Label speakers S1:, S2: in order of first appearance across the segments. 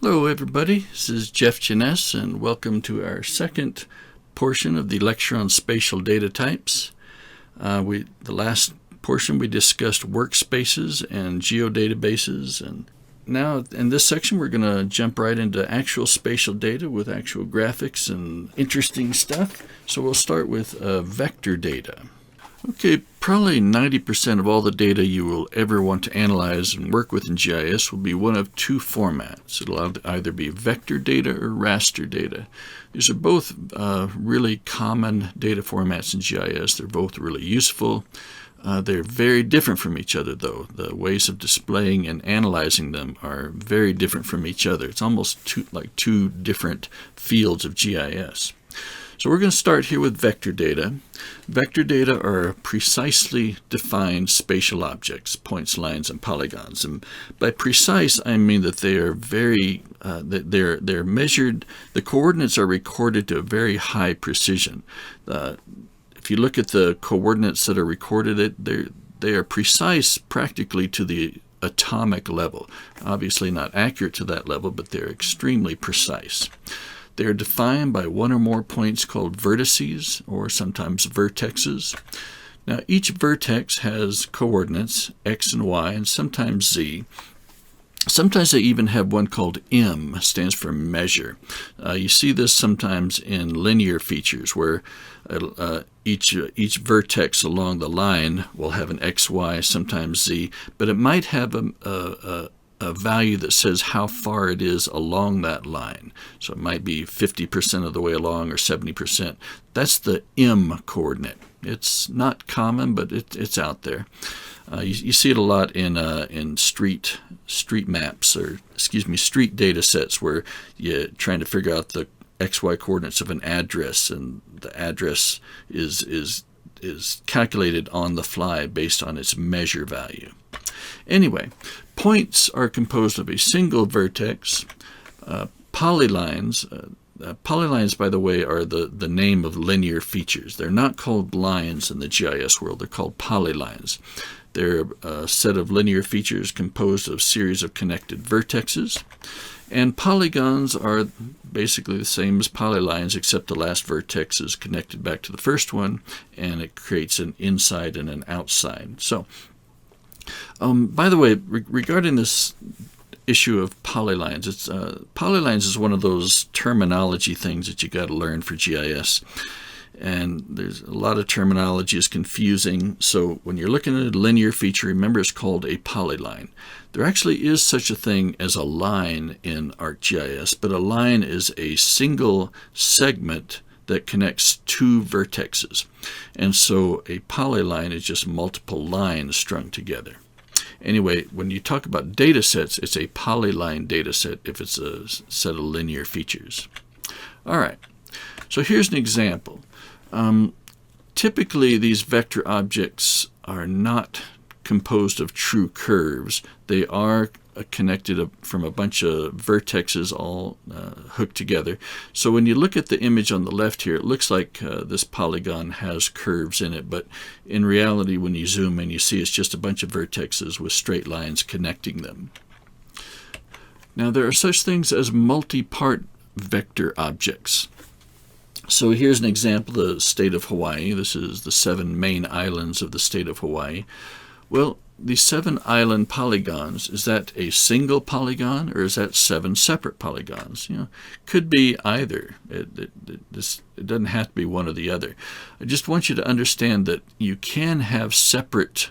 S1: Hello everybody, this is Jeff Jeunesse and welcome to our second portion of the lecture on spatial data types. The last portion we discussed workspaces and geodatabases, and now in this section we're going to jump right into actual spatial data with actual graphics and interesting stuff. So we'll start with vector data. Okay, probably 90% of all the data you will ever want to analyze and work with in GIS will be one of two formats. It'll either be vector data or raster data. These are both really common data formats in GIS. They're both really useful. They're very different from each other, though. The ways of displaying and analyzing them are very different from each other. It's almost like two different fields of GIS. So we're going to start here with vector data. Vector data are precisely defined spatial objects, points, lines, and polygons. And by precise, I mean that they are they're measured. The coordinates are recorded to a very high precision. If you look at the coordinates that are recorded, they are precise practically to the atomic level. Obviously not accurate to that level, but they're extremely precise. They are defined by one or more points called vertices, or sometimes vertexes. Now, each vertex has coordinates, x and y, and sometimes z. Sometimes they even have one called M, stands for measure. You see this sometimes in linear features, where each vertex along the line will have an x, y, sometimes z, but it might have a value that says how far it is along that line. So it might be 50% of the way along or 70%. That's the M coordinate. It's not common, but it's out there. You see it a lot in street maps, or street data sets, where you're trying to figure out the XY coordinates of an address, and the address is calculated on the fly based on its measure value. Anyway, points are composed of a single vertex. Polylines, by the way, are the name of linear features. They're not called lines in the GIS world. They're called polylines. They're a set of linear features composed of a series of connected vertexes. And polygons are basically the same as polylines, except the last vertex is connected back to the first one, and it creates an inside and an outside. So, by the way, regarding this issue of polylines, polylines is one of those terminology things that you got to learn for GIS. And there's a lot of terminology is confusing. So when you're looking at a linear feature, remember it's called a polyline. There actually is such a thing as a line in ArcGIS, but a line is a single segment that connects two vertexes. And so a polyline is just multiple lines strung together. Anyway, when you talk about data sets, it's a polyline data set if it's a set of linear features. All right, so here's an example. Typically, these vector objects are not composed of true curves. They are connected from a bunch of vertexes all hooked together. So when you look at the image on the left here, it looks like this polygon has curves in it, but in reality, when you zoom in, you see it's just a bunch of vertexes with straight lines connecting them. Now, there are such things as multi-part vector objects. So here's an example of the state of Hawaii. This is the 7 main islands of the state of Hawaii. Well, the 7 island polygons, is that a single polygon or is that 7 separate polygons? Could be either. It doesn't have to be one or the other. I just want you to understand that you can have separate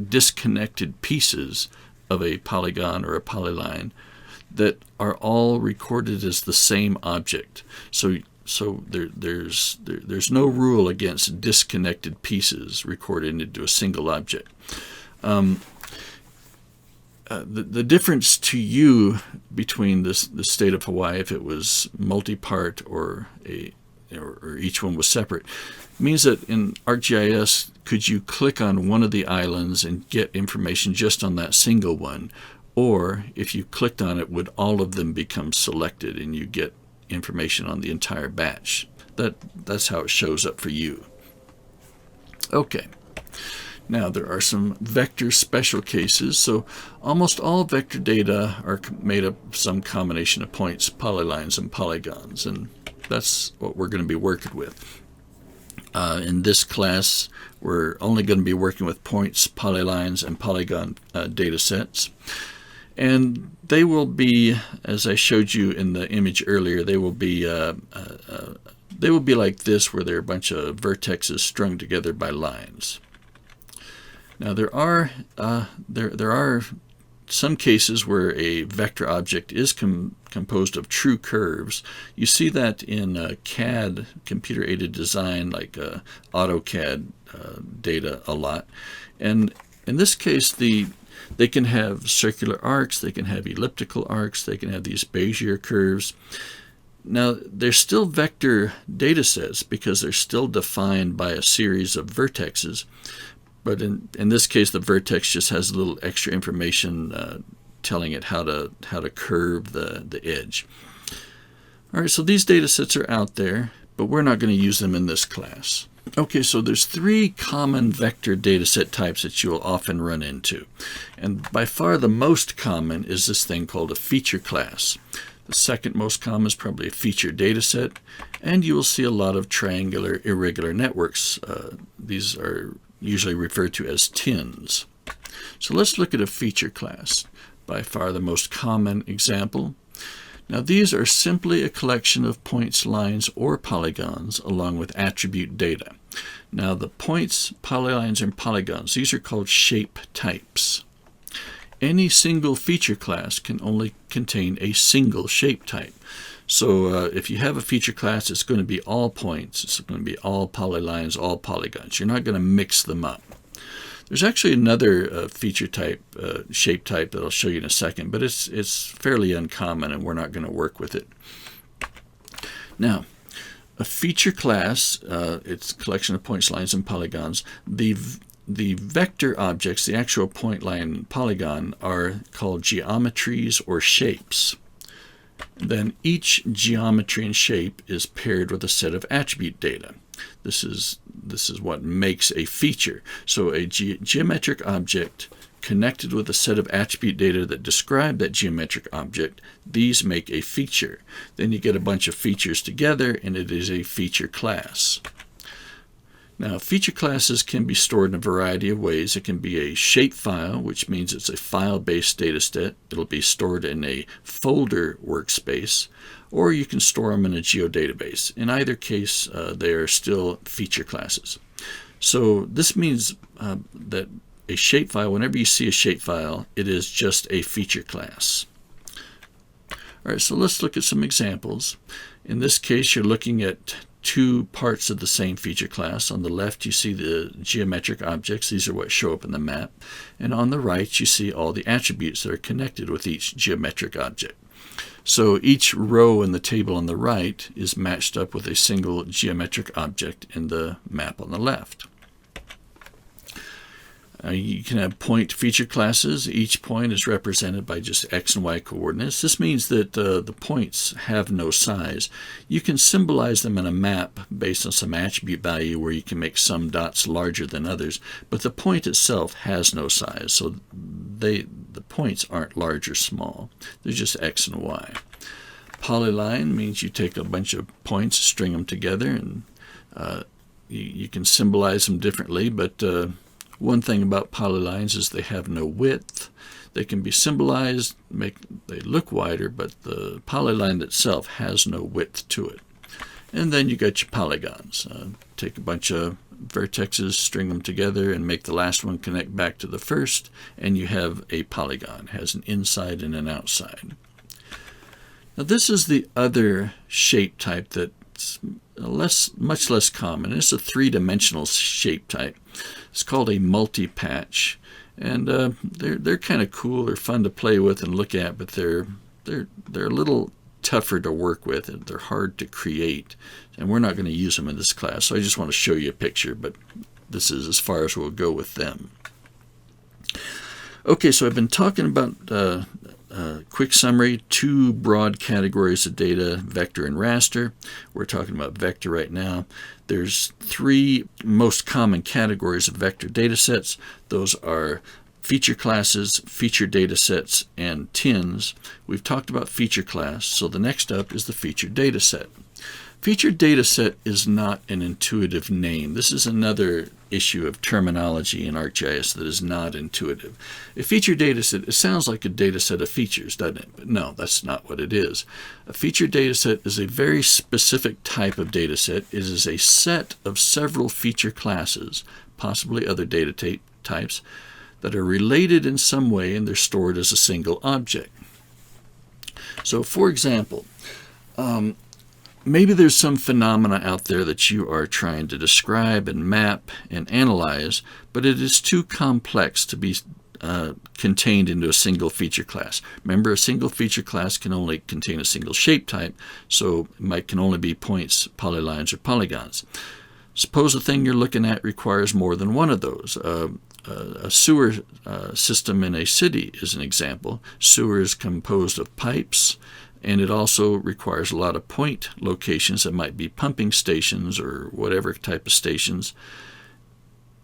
S1: disconnected pieces of a polygon or a polyline that are all recorded as the same object. So there's no rule against disconnected pieces recorded into a single object. The difference to you between the state of Hawaii, if it was multi-part or each one was separate, means that in ArcGIS, could you click on one of the islands and get information just on that single one? Or if you clicked on it, would all of them become selected and you get information on the entire batch? That's how it shows up for you. Okay. Now, there are some vector special cases, so almost all vector data are made up of some combination of points, polylines, and polygons, and that's what we're going to be working with. In this class, we're only going to be working with points, polylines, and polygon data sets. And they will be, as I showed you in the image earlier, they will be like this, where they're a bunch of vertexes strung together by lines. Now there are some cases where a vector object is composed of true curves. You see that in CAD, computer-aided design, like AutoCAD data a lot. And in this case, they can have circular arcs, they can have elliptical arcs, they can have these Bezier curves. Now, they're still vector data sets because they're still defined by a series of vertexes. But in this case, the vertex just has a little extra information telling it how to curve the edge. All right, so these data sets are out there, but we're not going to use them in this class. Okay, so there's three common vector data set types that you'll often run into. And by far the most common is this thing called a feature class. The second most common is probably a feature data set, and you will see a lot of triangular irregular networks. These are usually referred to as TINs. So let's look at a feature class. By far the most common example. Now these are simply a collection of points, lines, or polygons along with attribute data. Now the points, polylines, and polygons, these are called shape types. Any single feature class can only contain a single shape type. So if you have a feature class, it's going to be all points, it's going to be all polylines, all polygons. You're not going to mix them up. There's actually another feature type, shape type that I'll show you in a second, but it's fairly uncommon and we're not going to work with it. Now, a feature class, it's a collection of points, lines, and polygons. The vector objects, the actual point, line, and polygon, are called geometries or shapes. Then each geometry and shape is paired with a set of attribute data. This is what makes a feature. So a geometric object connected with a set of attribute data that describe that geometric object, these make a feature. Then you get a bunch of features together, and it is a feature class. Now, feature classes can be stored in a variety of ways. It can be a shapefile, which means it's a file-based data set. It'll be stored in a folder workspace, or you can store them in a geodatabase. In either case, they are still feature classes. So this means that a shapefile, whenever you see a shapefile, it is just a feature class. All right, so let's look at some examples. In this case, you're looking at two parts of the same feature class. On the left, you see the geometric objects. These are what show up in the map. And on the right, you see all the attributes that are connected with each geometric object. So each row in the table on the right is matched up with a single geometric object in the map on the left. You can have point feature classes. Each point is represented by just x and y coordinates. This means that the points have no size. You can symbolize them in a map based on some attribute value where you can make some dots larger than others, but the point itself has no size, so the points aren't large or small. They're just x and y. Polyline means you take a bunch of points, string them together, and you can symbolize them differently, but one thing about polylines is they have no width. They can be symbolized, they look wider, but the polyline itself has no width to it. And then you got your polygons. Take a bunch of vertexes, string them together, and make the last one connect back to the first, and you have a polygon. It has an inside and an outside. Now this is the other shape type that's much less common. It's a three-dimensional shape type. It's called a multi-patch, and they're kind of cool. They're fun to play with and look at, but they're a little tougher to work with, and they're hard to create. And we're not going to use them in this class, so I just want to show you a picture, but this is as far as we'll go with them. Okay, so I've been talking about quick summary, two broad categories of data, vector and raster. We're talking about vector right now. There's three most common categories of vector data sets. Those are feature classes, feature data sets, and TINs. We've talked about feature class, so the next up is the feature data set. Feature data set is not an intuitive name. This is another issue of terminology in ArcGIS that is not intuitive. A feature data set, it sounds like a data set of features, doesn't it? But no, that's not what it is. A feature data set is a very specific type of data set. It is a set of several feature classes, possibly other data types, that are related in some way and they're stored as a single object. So for example, maybe there's some phenomena out there that you are trying to describe and map and analyze, but it is too complex to be contained into a single feature class. Remember, a single feature class can only contain a single shape type, so it can only be points, polylines, or polygons. Suppose the thing you're looking at requires more than one of those. A sewer system in a city is an example. Sewer is composed of pipes, and it also requires a lot of point locations that might be pumping stations or whatever type of stations.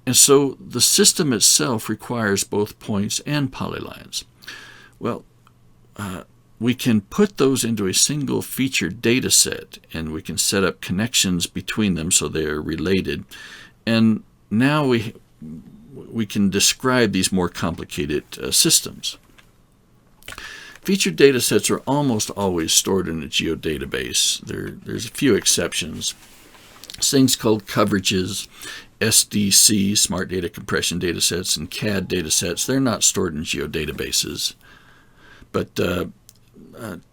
S1: And so the system itself requires both points and polylines. Well, we can put those into a single feature data set, and we can set up connections between them so they are related. And now we can describe these more complicated systems. Feature data sets are almost always stored in a geodatabase. There's a few exceptions. Things called coverages, SDC, Smart Data Compression data sets, and CAD data sets, they're not stored in geodatabases. But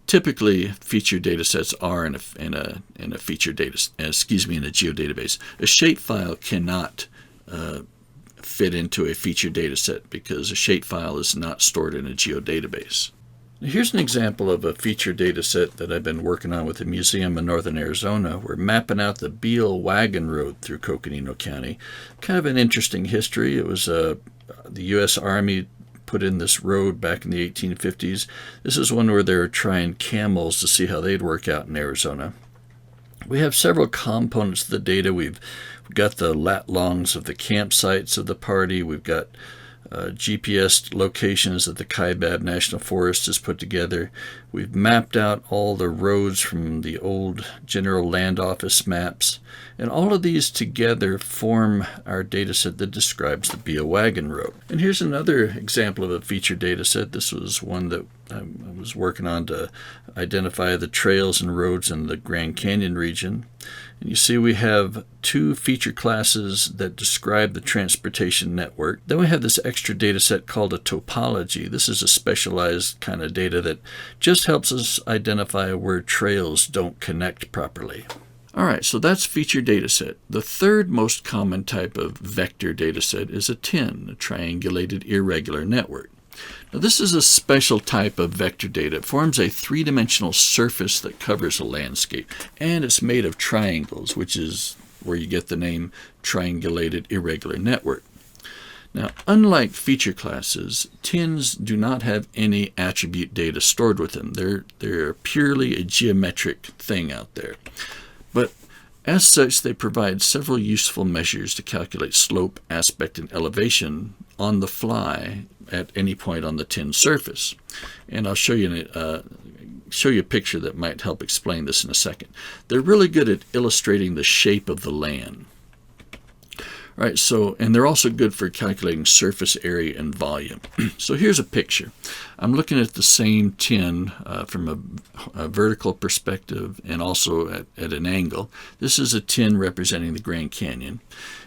S1: typically, feature data sets are in a feature data, in a geodatabase. A shapefile cannot fit into a feature data set because a shapefile is not stored in a geodatabase. Here's an example of a feature data set that I've been working on with a museum in northern Arizona. We're mapping out the Beale Wagon Road through Coconino County. Kind of an interesting history. It was the U.S. Army put in this road back in the 1850s. This is one where they were trying camels to see how they'd work out in Arizona. We have several components of the data. We've got the lat longs of the campsites of the party. We've got GPS locations that the Kaibab National Forest has put together. We've mapped out all the roads from the old General Land Office maps. And all of these together form our data set that describes the Beale Wagon Road. And here's another example of a feature data set. This was one that I was working on to identify the trails and roads in the Grand Canyon region. And you see we have two feature classes that describe the transportation network. Then we have this extra data set called a topology. This is a specialized kind of data that just helps us identify where trails don't connect properly. All right, so that's feature data set. The third most common type of vector data set is a TIN, a triangulated irregular network. Now, this is a special type of vector data. It forms a three-dimensional surface that covers a landscape, and it's made of triangles, which is where you get the name triangulated irregular network. Now, unlike feature classes, TINs do not have any attribute data stored with them. They're purely a geometric thing out there. But as such, they provide several useful measures to calculate slope, aspect, and elevation on the fly at any point on the TIN surface. And I'll show you a picture that might help explain this in a second. They're really good at illustrating the shape of the land. All right, and they're also good for calculating surface area and volume. So here's a picture. I'm looking at the same TIN from a vertical perspective and also at an angle. This is a TIN representing the Grand Canyon.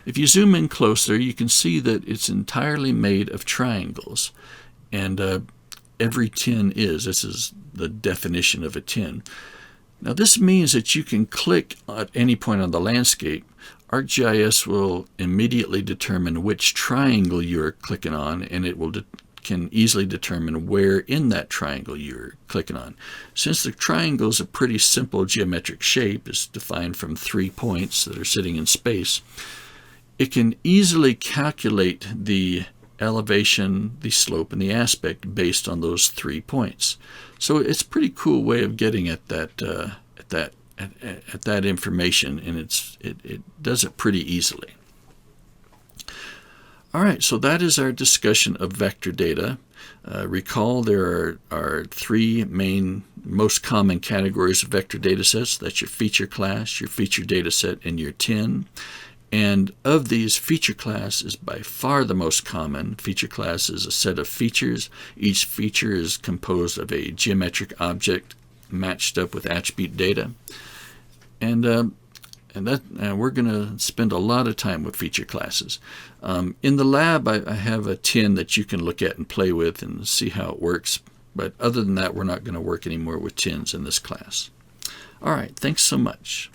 S1: If you zoom in closer, you can see that it's entirely made of triangles. And every TIN is. This is the definition of a TIN. Now this means that you can click at any point on the landscape. ArcGIS will immediately determine which triangle you're clicking on, and it can easily determine where in that triangle you're clicking on. Since the triangle is a pretty simple geometric shape, it's defined from 3 points that are sitting in space, it can easily calculate the elevation, the slope, and the aspect based on those 3 points. So it's a pretty cool way of getting at that information, and it does it pretty easily. All right, so that is our discussion of vector data. Recall there are 3 main, most common categories of vector data sets. That's your feature class, your feature data set, and your TIN. And of these, feature class is by far the most common. Feature class is a set of features. Each feature is composed of a geometric object matched up with attribute data. And we're going to spend a lot of time with feature classes. In the lab, I have a TIN that you can look at and play with and see how it works. But other than that, we're not going to work anymore with TINs in this class. All right, thanks so much.